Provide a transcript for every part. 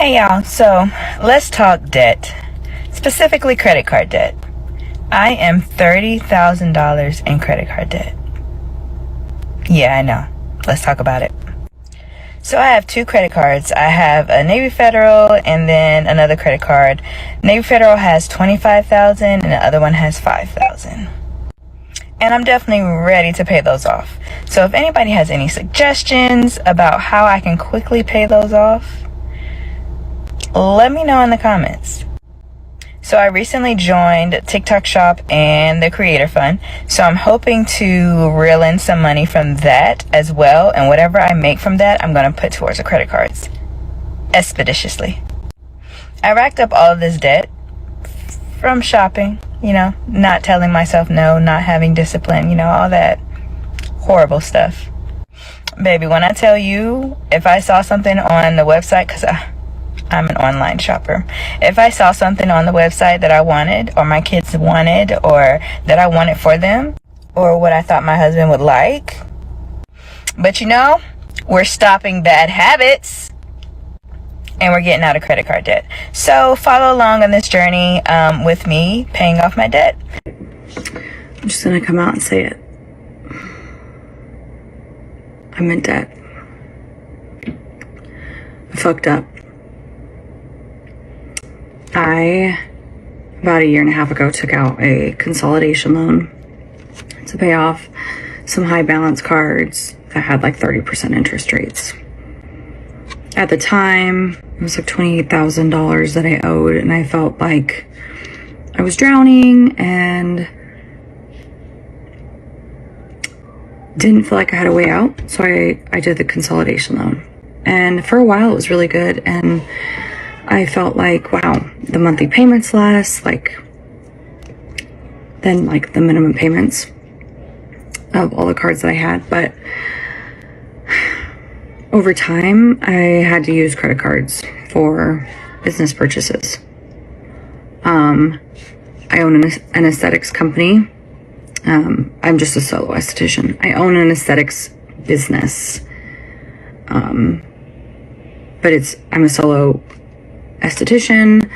Hey y'all, so let's talk debt, specifically credit card debt. I am $30,000 in credit card debt. Yeah, I know. Let's talk about it. So I have two credit cards. I have a Navy Federal and then another credit card. Navy Federal has $25,000 and the other one has $5,000. And I'm definitely ready to pay those off. So if anybody has any suggestions about how I can quickly pay those off, let me know in the comments. So I recently joined TikTok Shop and the Creator Fund. So I'm hoping to reel in some money from that as well. And whatever I make from that, I'm going to put towards the credit cards expeditiously. I racked up all of this debt from shopping, not telling myself no, not having discipline, all that horrible stuff. Baby, when I tell you, if I saw something on the website, because I'm an online shopper. If I saw something on the website that I wanted, or my kids wanted, or that I wanted for them, or what I thought my husband would like. But we're stopping bad habits, and we're getting out of credit card debt. So follow along on this journey with me paying off my debt. I'm just going to come out and say it. I'm in debt. I fucked up. I, about a year and a half ago, took out a consolidation loan to pay off some high balance cards that had like 30% interest rates. At the time, it was like $28,000 that I owed, and I felt like I was drowning and didn't feel like I had a way out. So I did the consolidation loan. And for a while, it was really good. And I felt like, wow, the monthly payments less, than the minimum payments of all the cards that I had. But over time, I had to use credit cards for business purchases. I own an aesthetics company. I'm just a solo esthetician. I own an aesthetics business. But I'm a solo esthetician,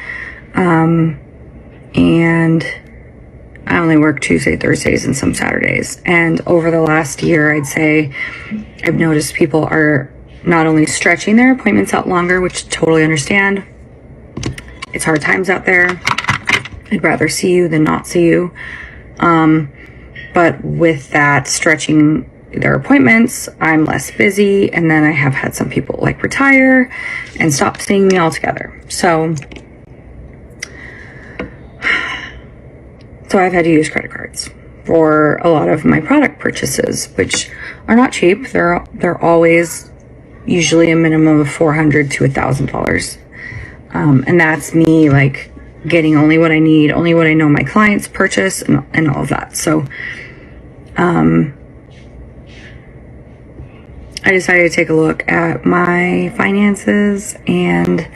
and I only work Tuesday, Thursdays, and some Saturdays. And over the last year, I'd say I've noticed people are not only stretching their appointments out longer, which I totally understand. It's hard times out there. I'd rather see you than not see you. But with that stretching their appointments, I'm less busy, and then I have had some people retire and stop seeing me altogether. So I've had to use credit cards for a lot of my product purchases, which are not cheap. They're always usually a minimum of $400 to $1,000, and that's me getting only what I need, only what I know my clients purchase, and all of that. So I decided to take a look at my finances, and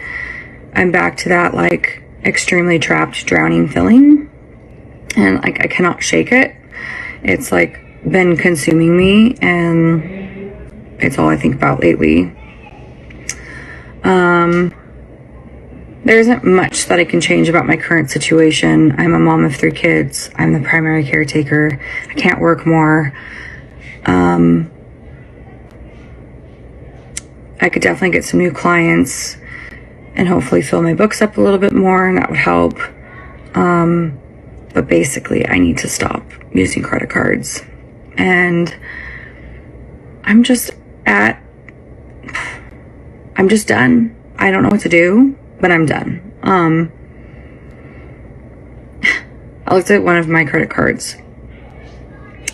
I'm back to that extremely trapped, drowning feeling, and I cannot shake it. It's been consuming me, and it's all I think about lately. There isn't much that I can change about my current situation. I'm a mom of 3 kids. I'm the primary caretaker. I can't work more. I could definitely get some new clients and hopefully fill my books up a little bit more, and that would help. But basically, I need to stop using credit cards. And I'm just done. I don't know what to do, but I'm done. I looked at one of my credit cards,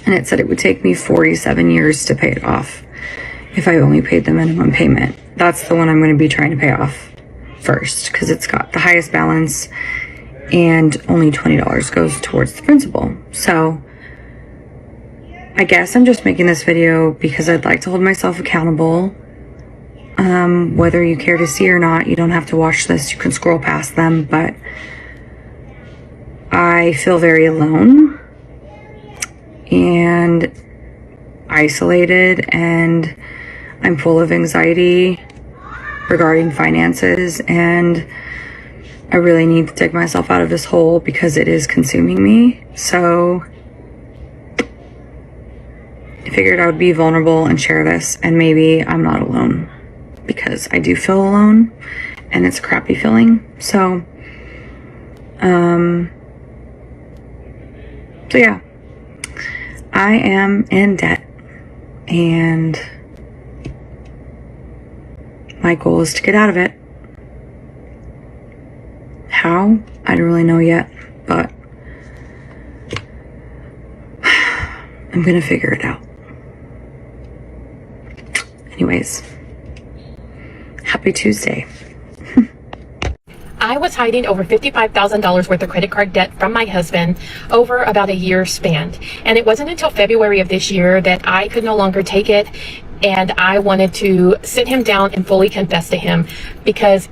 and it said it would take me 47 years to pay it off if I only paid the minimum payment. That's the one I'm going to be trying to pay off first, because it's got the highest balance and only $20 goes towards the principal. So I guess I'm just making this video because I'd like to hold myself accountable. Whether you care to see or not, you don't have to watch this. You can scroll past them, but I feel very alone and isolated, and I'm full of anxiety regarding finances, and I really need to dig myself out of this hole because it is consuming me. So I figured I would be vulnerable and share this, and maybe I'm not alone, because I do feel alone and it's a crappy feeling. So yeah, I am in debt, and my goal is to get out of it. How? I don't really know yet, but I'm gonna figure it out. Anyways, happy Tuesday. I was hiding over $55,000 worth of credit card debt from my husband over about a year span. And it wasn't until February of this year that I could no longer take it, and I wanted to sit him down and fully confess to him, because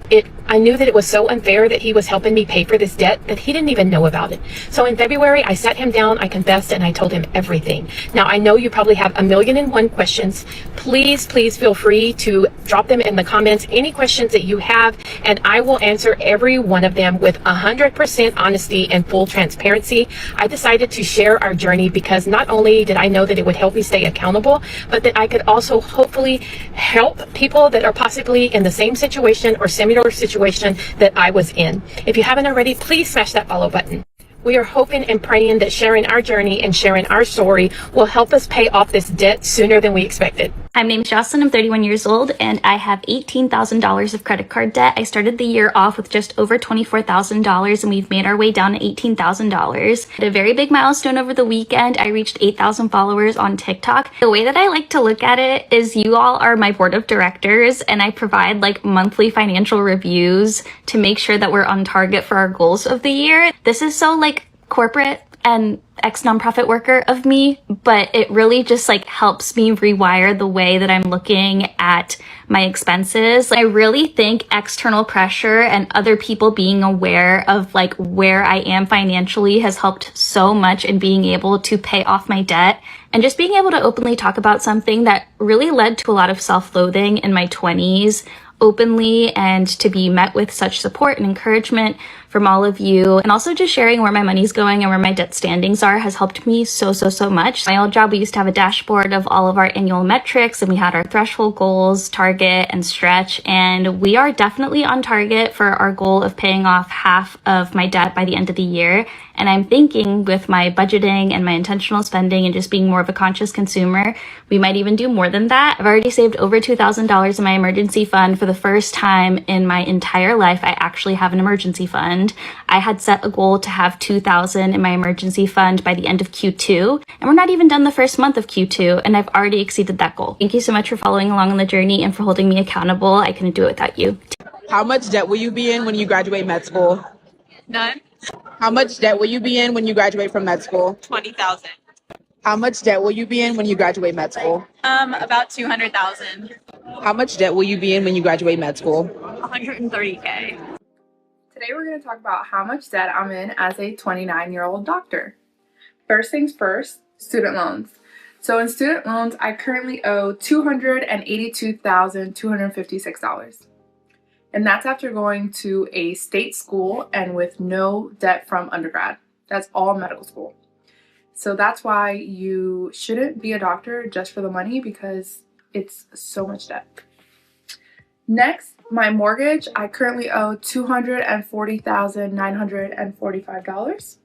I knew that it was so unfair that he was helping me pay for this debt that he didn't even know about it. So in February, I sat him down, I confessed, and I told him everything. Now, I know you probably have 1,000,001 questions. Please feel free to drop them in the comments, any questions that you have, and I will answer every one of them with 100% honesty and full transparency. I decided to share our journey because not only did I know that it would help me stay accountable, but that I could also hopefully help people that are possibly in the same situation or similar situation that I was in. If you haven't already, please smash that follow button. We are hoping and praying that sharing our journey and sharing our story will help us pay off this debt sooner than we expected. My name's Jocelyn, I'm 31 years old, and I have $18,000 of credit card debt. I started the year off with just over $24,000, and we've made our way down to $18,000. At a very big milestone over the weekend, I reached 8,000 followers on TikTok. The way that I like to look at it is you all are my board of directors, and I provide like monthly financial reviews to make sure that we're on target for our goals of the year. This is so like corporate and ex-nonprofit worker of me, but it really just like helps me rewire the way that I'm looking at my expenses. I really think external pressure and other people being aware of like where I am financially has helped so much in being able to pay off my debt, and just being able to openly talk about something that really led to a lot of self-loathing in my 20s openly, and to be met with such support and encouragement from all of you, and also just sharing where my money's going and where my debt standings are has helped me so much. My old job, we used to have a dashboard of all of our annual metrics, and we had our threshold goals, target, and stretch, and we are definitely on target for our goal of paying off half of my debt by the end of the year. And I'm thinking with my budgeting and my intentional spending and just being more of a conscious consumer, we might even do more than that. I've already saved over $2,000 in my emergency fund. For the first time in my entire life, I actually have an emergency fund. I had set a goal to have $2,000 in my emergency fund by the end of Q2, and we're not even done the first month of Q2, and I've already exceeded that goal. Thank you so much for following along on the journey and for holding me accountable. I couldn't do it without you. How much debt will you be in when you graduate med school? None. How much debt will you be in when you graduate from med school? 20,000. How much debt will you be in when you graduate med school? About 200,000. How much debt will you be in when you graduate med school? 130K. Today we're going to talk about how much debt I'm in as a 29-year-old doctor. First things first, student loans. So in student loans, I currently owe $282,256. And that's after going to a state school and with no debt from undergrad. That's all medical school. So that's why you shouldn't be a doctor just for the money, because it's so much debt. Next, my mortgage, I currently owe $240,945.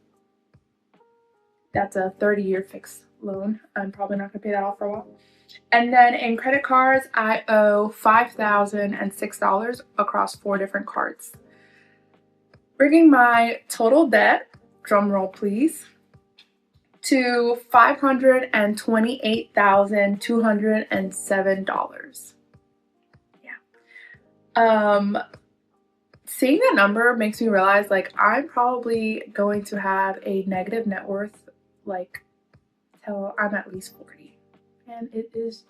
That's a 30-year fixed loan. I'm probably not going to pay that off for a while. And then in credit cards, I owe $5,006 across 4 different cards, bringing my total debt, drum roll please, to $528,207. Seeing that number makes me realize like I'm probably going to have a negative net worth like till I'm at least 40. And it is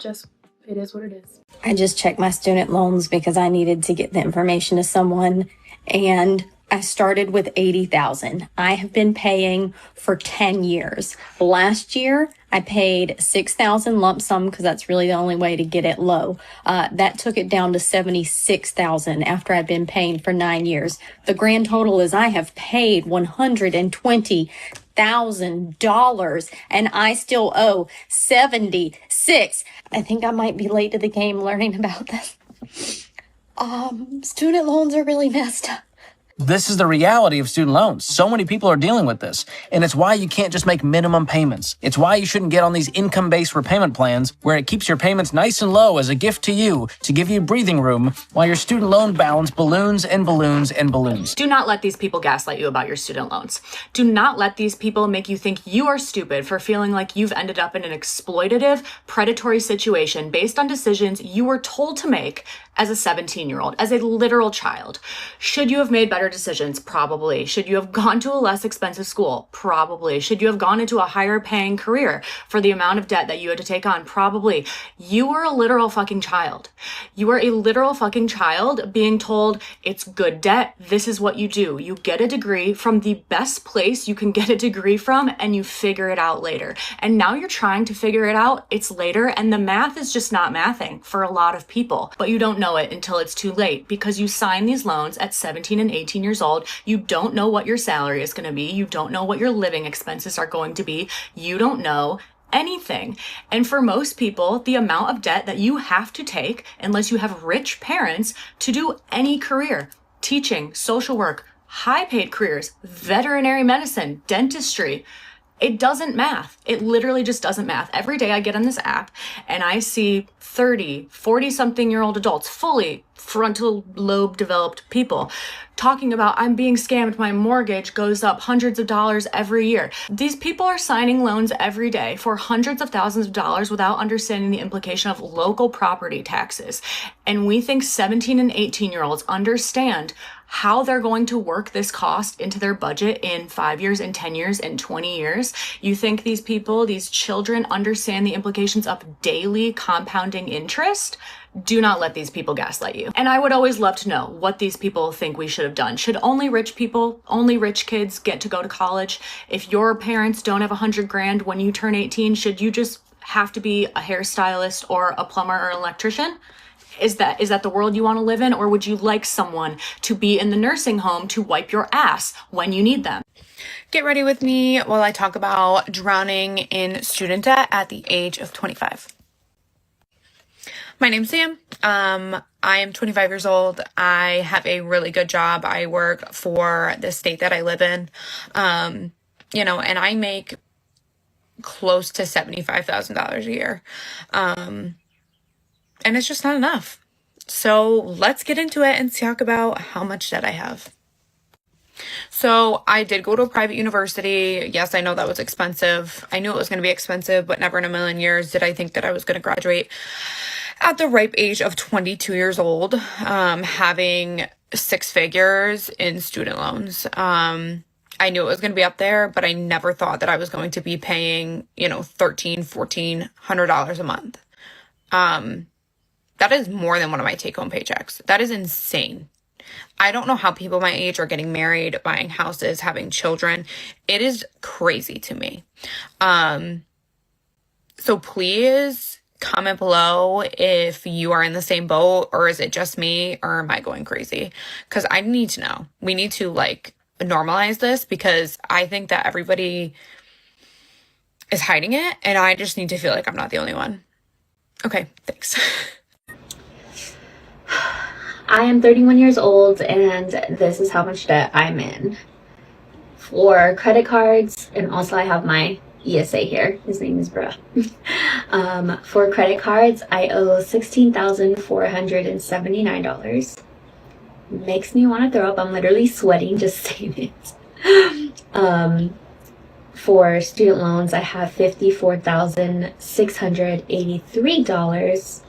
what it is. I just checked my student loans because I needed to get the information to someone, and I started with 80,000. I have been paying for 10 years. Last year, I paid 6,000 lump sum because that's really the only way to get it low. That took it down to 76,000 after I've been paying for 9 years. The grand total is I have paid $120,000 and I still owe 76. I think I might be late to the game learning about this. Student loans are really messed up. This is the reality of student loans. So many people are dealing with this, and it's why you can't just make minimum payments. It's why you shouldn't get on these income-based repayment plans where it keeps your payments nice and low as a gift to you to give you breathing room while your student loan balance balloons and balloons and balloons. Do not let these people gaslight you about your student loans. Do not let these people make you think you are stupid for feeling like you've ended up in an exploitative, predatory situation based on decisions you were told to make as a 17-year-old, as a literal child. Should you have made better decisions? Probably. Should you have gone to a less expensive school? Probably. Should you have gone into a higher paying career for the amount of debt that you had to take on? Probably. You were a literal fucking child. You are a literal fucking child being told it's good debt. This is what you do. You get a degree from the best place you can get a degree from and you figure it out later. And now you're trying to figure it out. It's later and the math is just not mathing for a lot of people, but you don't know it until it's too late because you sign these loans at 17 and 18 years old. You don't know what your salary is going to be. You don't know what your living expenses are going to be. You don't know anything. And for most people, the amount of debt that you have to take, unless you have rich parents, to do any career, teaching, social work, high paid careers, veterinary medicine, dentistry, it doesn't math. It literally just doesn't math. Every day I get on this app and I see 30, 40 something year old adults, fully frontal lobe developed people talking about I'm being scammed. My mortgage goes up hundreds of dollars every year. These people are signing loans every day for hundreds of thousands of dollars without understanding the implication of local property taxes. And we think 17 and 18 year olds understand how they're going to work this cost into their budget in 5 years, in 10 years, in 20 years. You think these people, these children understand the implications of daily compounding interest? Do not let these people gaslight you. And I would always love to know what these people think we should have done. Should only rich people, only rich kids get to go to college? If your parents don't have 100 grand when you turn 18, should you just have to be a hairstylist or a plumber or an electrician? Is that the world you want to live in? Or would you like someone to be in the nursing home to wipe your ass when you need them? Get ready with me while I talk about drowning in student debt at the age of 25. My name's Sam. I am 25 years old. I have a really good job. I work for the state that I live in. And I make close to $75,000 a year. And it's just not enough. So let's get into it and talk about how much debt I have. So I did go to a private university. Yes, I know that was expensive. I knew it was going to be expensive, but never in a million years did I think that I was going to graduate at the ripe age of 22 years old, having 6 figures in student loans. I knew it was going to be up there, but I never thought that I was going to be paying, $1,300, $1,400 a month. That is more than one of my take-home paychecks. That is insane. I don't know how people my age are getting married, buying houses, having children. It is crazy to me. So please comment below if you are in the same boat, or is it just me, or am I going crazy? Because I need to know. We need to normalize this, because I think that everybody is hiding it, and I just need to feel like I'm not the only one. Okay, thanks. I am 31 years old, and this is how much debt I'm in. For credit cards, and also I have my ESA here. His name is Bruh. For credit cards, I owe $16,479. Makes me want to throw up. I'm literally sweating just saying it. For student loans, I have $54,683.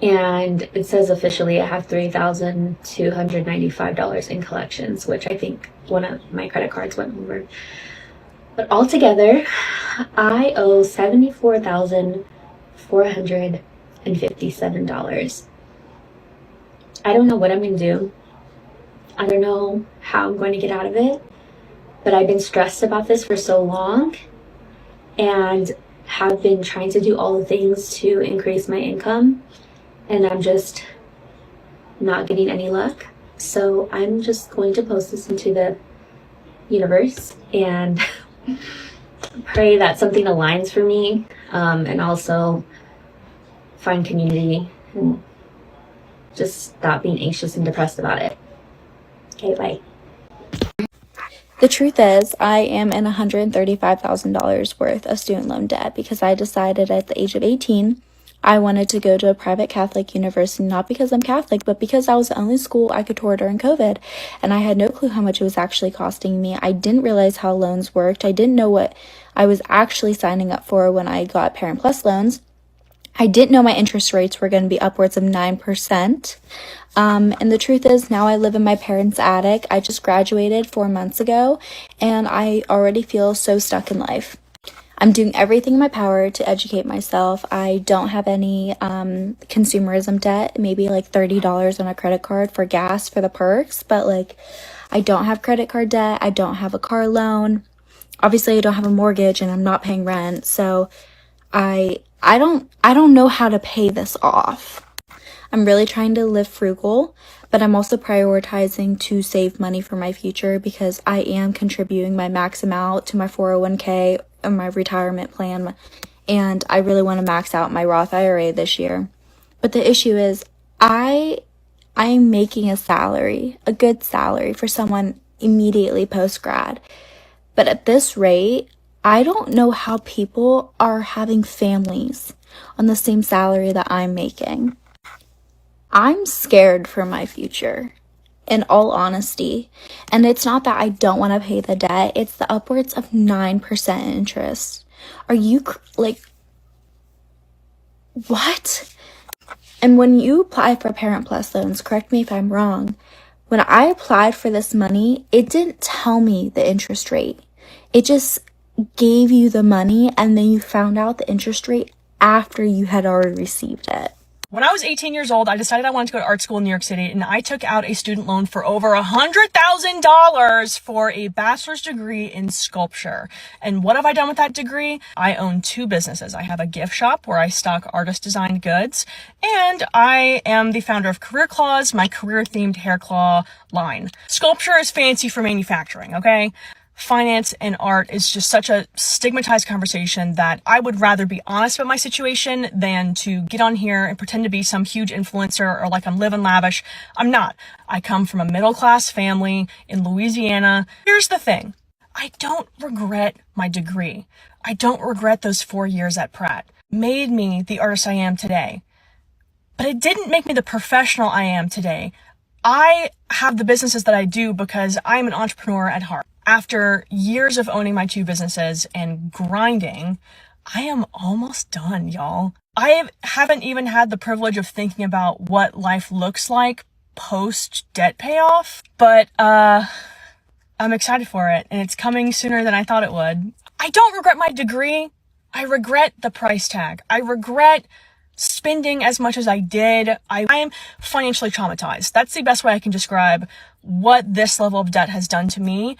And it says officially I have $3,295 in collections, which I think one of my credit cards went over. But altogether, I owe $74,457. I don't know what I'm going to do. I don't know how I'm going to get out of it, but I've been stressed about this for so long and have been trying to do all the things to increase my income, and I'm just not getting any luck. So I'm just going to post this into the universe and pray that something aligns for me, and also find community and just stop being anxious and depressed about it. Okay, bye. The truth is, I am in $135,000 worth of student loan debt because I decided at the age of 18 I wanted to go to a private Catholic university, not because I'm Catholic, but because that was the only school I could tour during COVID, and I had no clue how much it was actually costing me. I didn't realize how loans worked. I didn't know what I was actually signing up for when I got Parent Plus loans. I didn't know my interest rates were going to be upwards of 9%. And the truth is, now I live in my parents' attic. I just graduated 4 months ago, and I already feel so stuck in life. I'm doing everything in my power to educate myself. I don't have any consumerism debt, maybe like $30 on a credit card for gas for the perks, but like I don't have credit card debt. I don't have a car loan. Obviously, I don't have a mortgage and I'm not paying rent. So I don't know how to pay this off. I'm really trying to live frugal, but I'm also prioritizing to save money for my future because I am contributing my max amount to my 401k and my retirement plan, and I really want to max out my Roth IRA this year. But the issue is I'm making a salary, a good salary for someone immediately post-grad. But at this rate, I don't know how people are having families on the same salary that I'm making. I'm scared for my future, in all honesty. And it's not that I don't want to pay the debt, it's the upwards of 9% interest. Are you, what? And when you apply for Parent Plus loans, correct me if I'm wrong, when I applied for this money, it didn't tell me the interest rate. It just gave you the money, and then you found out the interest rate after you had already received it. When I was 18 years old, I decided I wanted to go to art school in New York City, and I took out a student loan for over $100,000 for a bachelor's degree in sculpture. And what have I done with that degree? I own 2 businesses. I have a gift shop where I stock artist-designed goods, and I am the founder of Career Claws, my career-themed hair claw line. Sculpture is fancy for manufacturing, okay? Finance and art is just such a stigmatized conversation that I would rather be honest about my situation than to get on here and pretend to be some huge influencer or like I'm living lavish. I'm not. I come from a middle-class family in Louisiana. Here's the thing. I don't regret my degree. I don't regret those 4 years at Pratt. Made me the artist I am today. But it didn't make me the professional I am today. I have the businesses that I do because I'm an entrepreneur at heart. After years of owning my 2 businesses and grinding, I am almost done, y'all. I haven't even had the privilege of thinking about what life looks like post debt payoff, but I'm excited for it, and it's coming sooner than I thought it would. I don't regret my degree. I regret the price tag. I regret spending as much as I did. I am financially traumatized. That's the best way I can describe what this level of debt has done to me.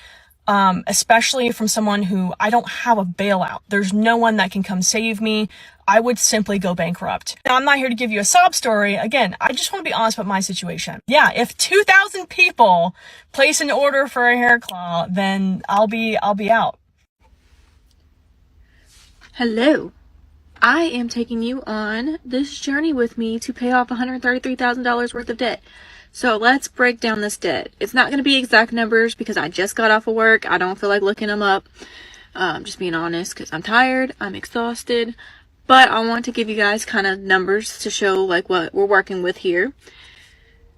Especially from someone who I don't have a bailout. There's no one that can come save me. I would simply go bankrupt. Now, I'm not here to give you a sob story. Again, I just want to be honest about my situation. Yeah, if 2,000 people place an order for a hair claw, then I'll be out. Hello. I am taking you on this journey with me to pay off $133,000 worth of debt. So let's break down this debt. It's not going to be exact numbers because I just got off of work. I don't feel like looking them up. Just being honest, because I'm tired. I'm exhausted. But I want to give you guys kind of numbers to show like what we're working with here.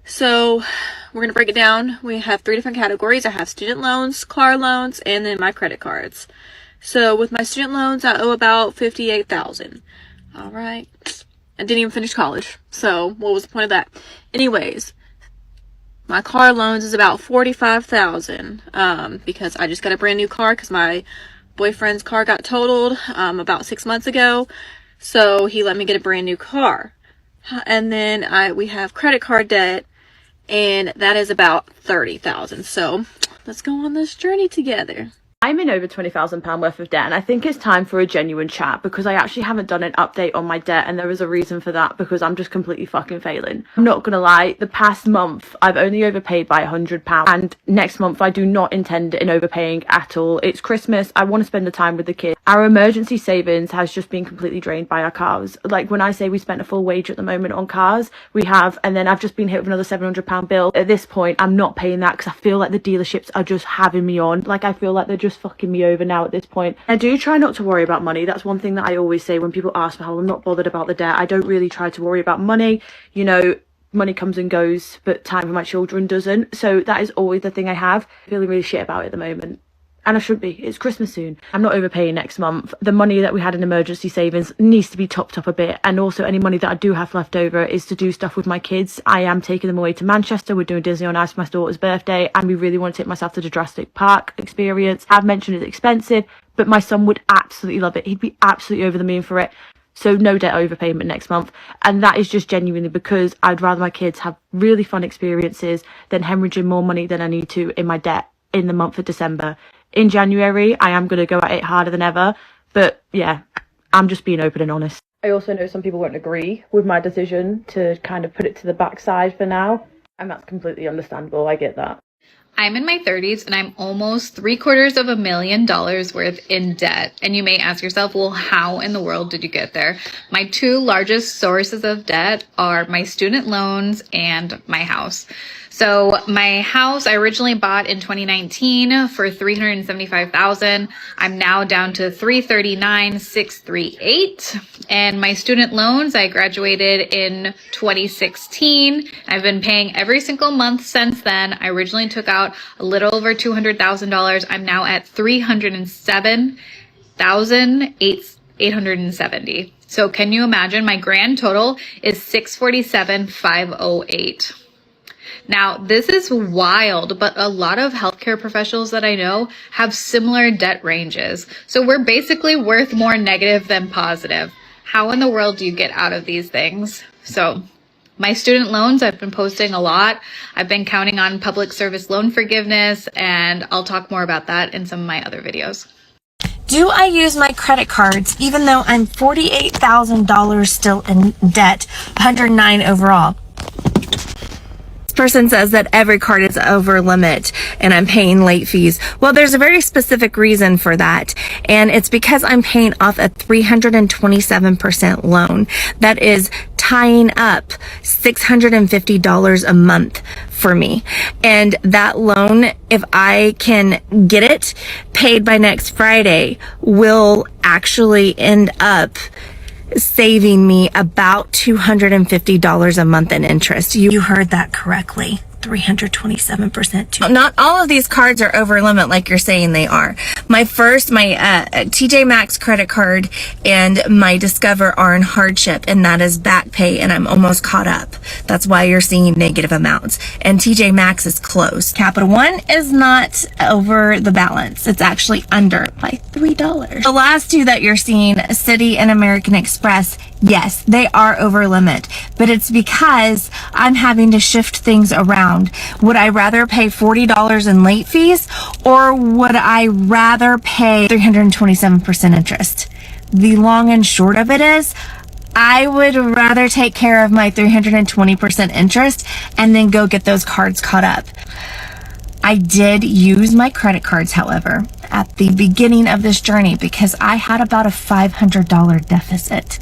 So we're going to break it down. We have 3 different categories. I have student loans, car loans, and then my credit cards. So with my student loans, I owe about $58,000. All right. I didn't even finish college. So what was the point of that? Anyways. My car loans is about $45,000 because I just got a brand new car because my boyfriend's car got totaled about 6 months ago. So he let me get a brand new car. And then we have credit card debt, and that is about 30,000. So let's go on this journey together. I'm in over £20,000 worth of debt, and I think it's time for a genuine chat because I actually haven't done an update on my debt, and there is a reason for that because I'm just completely fucking failing. I'm not gonna lie, the past month I've only overpaid by £100, and next month I do not intend in overpaying at all. It's Christmas, I want to spend the time with the kids. Our emergency savings has just been completely drained by our cars. Like when I say we spent a full wage at the moment on cars, we have, and then I've just been hit with another £700 bill. At this point, I'm not paying that because I feel like the dealerships are just having me on. Like I feel like they're just fucking me over now at this point. I do try not to worry about money. That's one thing that I always say when people ask me how I'm not bothered about the debt. I don't really try to worry about money. You know, money comes and goes, but time for my children doesn't. So that is always the thing I have. I'm feeling really shit about it at the moment. And I should be. It's Christmas soon. I'm not overpaying next month. The money that we had in emergency savings needs to be topped up a bit. And also any money that I do have left over is to do stuff with my kids. I am taking them away to Manchester. We're doing Disney on Ice for my daughter's birthday. And we really want to take myself to the Jurassic Park experience. I've mentioned it's expensive, but my son would absolutely love it. He'd be absolutely over the moon for it. So no debt overpayment next month. And that is just genuinely because I'd rather my kids have really fun experiences than hemorrhaging more money than I need to in my debt in the month of December. In January, I am going to go at it harder than ever. But yeah, I'm just being open and honest. I also know some people won't agree with my decision to kind of put it to the backside for now. And that's completely understandable. I get that. I'm in my 30s and I'm almost $750,000 worth in debt. And you may ask yourself, well, how in the world did you get there? My two largest sources of debt are my student loans and my house. So my house I originally bought in 2019 for $375,000. I'm now down to $339,638. And my student loans, I graduated in 2016. I've been paying every single month since then. I originally took out a little over $200,000. I'm now at $307,870. So can you imagine? My grand total is $647,508. Now, this is wild, but a lot of healthcare professionals that I know have similar debt ranges. So we're basically worth more negative than positive. How in the world do you get out of these things? So my student loans, I've been posting a lot. I've been counting on public service loan forgiveness, and I'll talk more about that in some of my other videos. Do I use my credit cards even though I'm $48,000 still in debt, $109,000 overall? Person says that every card is over limit and I'm paying late fees. Well, there's a very specific reason for that, and it's because I'm paying off a 327% loan that is tying up $650 a month for me. And that loan, if I can get it paid by next Friday, will actually end up saving me about $250 a month in interest. You heard that correctly. 327% too. Not all of these cards are over limit like you're saying they are. My TJ Maxx credit card and my Discover are in hardship, and that is back pay, and I'm almost caught up. That's why you're seeing negative amounts. And TJ Maxx is closed. Capital One is not over the balance. It's actually under by $3. The last two that you're seeing, Citi and American Express, yes, they are over limit, but it's because I'm having to shift things around. Would I rather pay $40 in late fees, or would I rather pay 327% interest? The long and short of it is, I would rather take care of my 320% interest and then go get those cards caught up. I did use my credit cards, however, at the beginning of this journey because I had about a $500 deficit.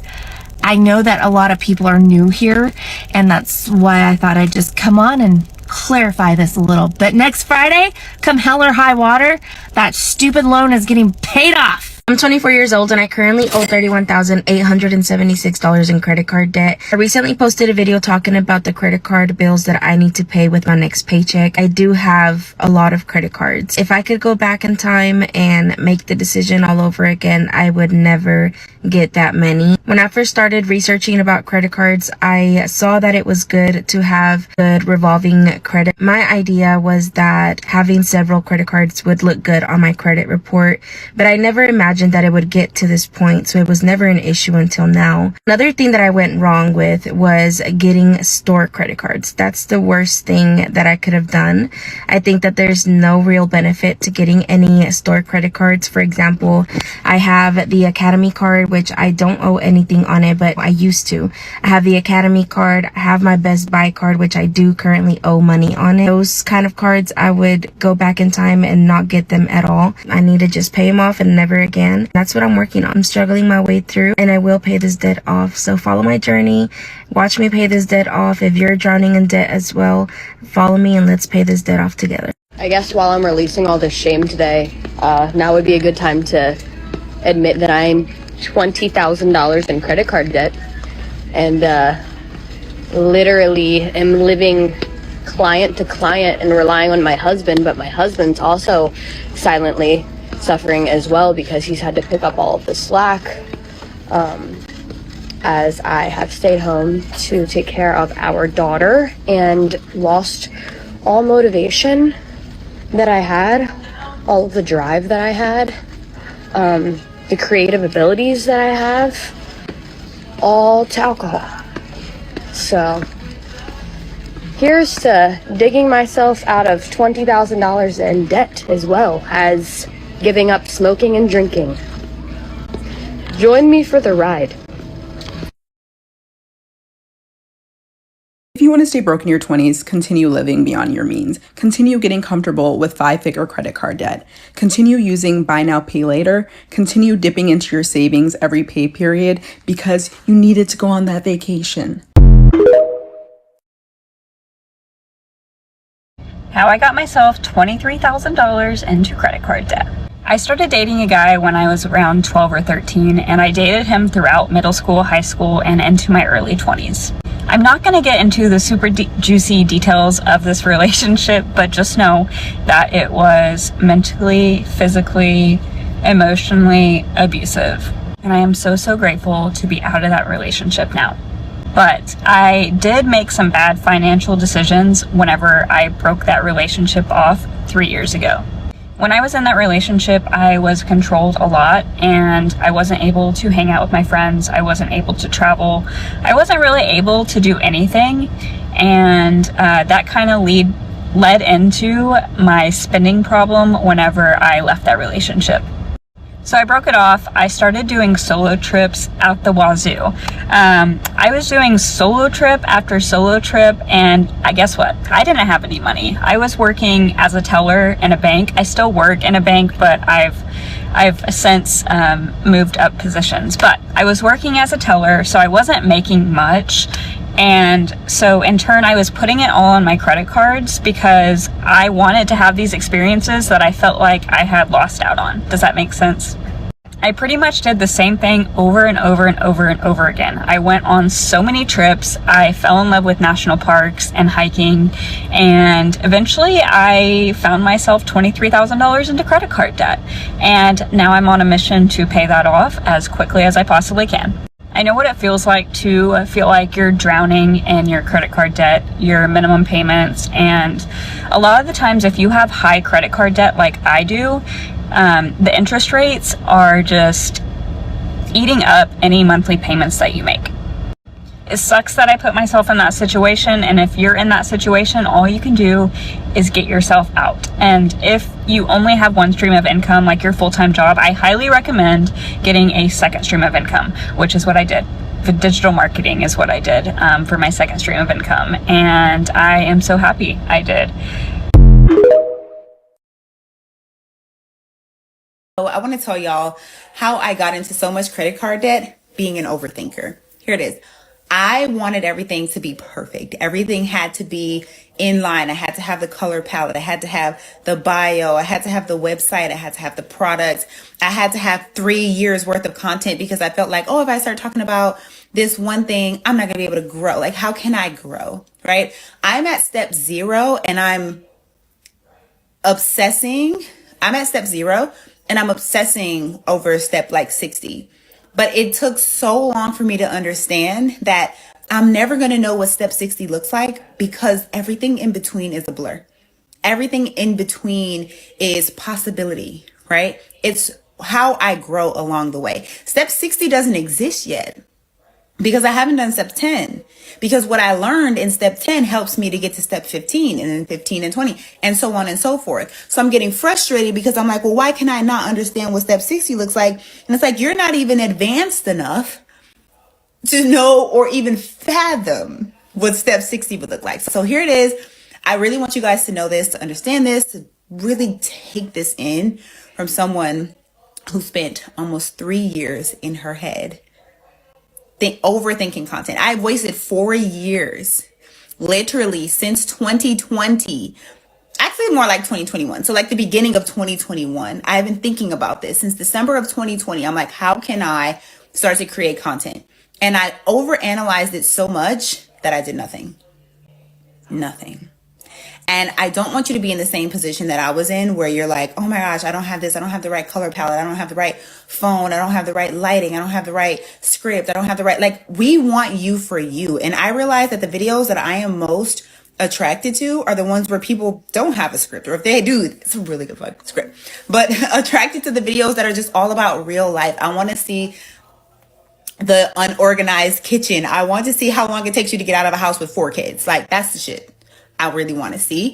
I know that a lot of people are new here, and that's why I thought I'd just come on and clarify this a little. But next Friday, come hell or high water, that stupid loan is getting paid off. I'm 24 years old and I currently owe $31,876 in credit card debt. I recently posted a video talking about the credit card bills that I need to pay with my next paycheck. I do have a lot of credit cards. If I could go back in time and make the decision all over again, I would never get that many. When I first started researching about credit cards, I saw that it was good to have good revolving credit. My idea was that having several credit cards would look good on my credit report, but I never imagined imagined that it would get to this point, so it was never an issue until now. Another thing that I went wrong with was getting store credit cards. That's the worst thing that I could have done. I think that there's no real benefit to getting any store credit cards. For example, I have the Academy card, which I don't owe anything on it, but I used to. I have the Academy card. I have my Best Buy card, which I do currently owe money on it. Those kind of cards, I would go back in time and not get them at all. I need to just pay them off and never again. That's what I'm working on. I'm struggling my way through, and I will pay this debt off. So follow my journey. Watch me pay this debt off. If you're drowning in debt as well, follow me and let's pay this debt off together. I guess while I'm releasing all this shame today, now would be a good time to admit that I'm $20,000 in credit card debt, and literally am living client to client and relying on my husband, but my husband's also silently suffering as well because he's had to pick up all of the slack, as I have stayed home to take care of our daughter and lost all motivation that I had, all of the drive that I had, the creative abilities that I have, all to alcohol. So here's to digging myself out of $20,000 in debt, as well as giving up smoking and drinking. Join me for the ride. If you want to stay broke in your 20s, continue living beyond your means. Continue getting comfortable with 5-figure credit card debt. Continue using buy now, pay later. Continue dipping into your savings every pay period because you needed to go on that vacation. How I got myself $23,000 into credit card debt. I started dating a guy when I was around 12 or 13, and I dated him throughout middle school, high school, and into my early 20s. I'm not going to get into the super juicy details of this relationship, but just know that it was mentally, physically, emotionally abusive. And I am so, so grateful to be out of that relationship now. But I did make some bad financial decisions whenever I broke that relationship off 3 years ago. When I was in that relationship, I was controlled a lot, and I wasn't able to hang out with my friends. I wasn't able to travel. I wasn't really able to do anything, and that kind of led into my spending problem whenever I left that relationship. So I broke it off. I started doing solo trips out the wazoo. I was doing solo trip after solo trip, and guess what? I didn't have any money. I was working as a teller in a bank. I still work in a bank, but I've since moved up positions. But I was working as a teller, so I wasn't making much. And so in turn, I was putting it all on my credit cards because I wanted to have these experiences that I felt like I had lost out on. Does that make sense? I pretty much did the same thing over and over and over and over again. I went on so many trips. I fell in love with national parks and hiking. And eventually I found myself $23,000 into credit card debt. And now I'm on a mission to pay that off as quickly as I possibly can. I know what it feels like to feel like you're drowning in your credit card debt, your minimum payments, and a lot of the times if you have high credit card debt like I do, the interest rates are just eating up any monthly payments that you make. It sucks that I put myself in that situation, and if you're in that situation, all you can do is get yourself out. And if you only have one stream of income, like your full-time job, I highly recommend getting a second stream of income, which is what I did. The digital marketing is what I did for my second stream of income, and I am so happy I did. So I want to tell y'all how I got into so much credit card debt being an overthinker. Here it is. I wanted everything to be perfect. Everything had to be in line. I had to have the color palette. I had to have the bio. I had to have the website. I had to have the products. I had to have 3 years worth of content because I felt like, oh, if I start talking about this one thing, I'm not going to be able to grow. Like, how can I grow? Right? I'm at step 0 and I'm obsessing. I'm at step 0 and I'm obsessing over step like 60. But it took so long for me to understand that I'm never going to know what step 60 looks like because everything in between is a blur. Everything in between is possibility, right? It's how I grow along the way. Step 60 doesn't exist yet because I haven't done step 10, because what I learned in step 10 helps me to get to step 15 and then 15 and 20 and so on and so forth. So I'm getting frustrated because I'm like, well, why can I not understand what step 60 looks like? And it's like, you're not even advanced enough to know or even fathom what step 60 would look like. So here it is. I really want you guys to know this, to understand this, to really take this in from someone who spent almost 3 years in her head overthinking content. I've wasted 4 years, literally since 2020, actually more like 2021. So like the beginning of 2021, I've been thinking about this since December of 2020. I'm like, how can I start to create content? And I overanalyzed it so much that I did nothing. And I don't want you to be in the same position that I was in, where you're like, oh my gosh, I don't have this. I don't have the right color palette. I don't have the right phone. I don't have the right lighting. I don't have the right script. I don't have the right, like, we want you for you. And I realize that the videos that I am most attracted to are the ones where people don't have a script, or if they do, it's a really good fucking script, but attracted to the videos that are just all about real life. I want to see the unorganized kitchen. I want to see how long it takes you to get out of a house with 4 kids. Like, that's the shit I really want to see.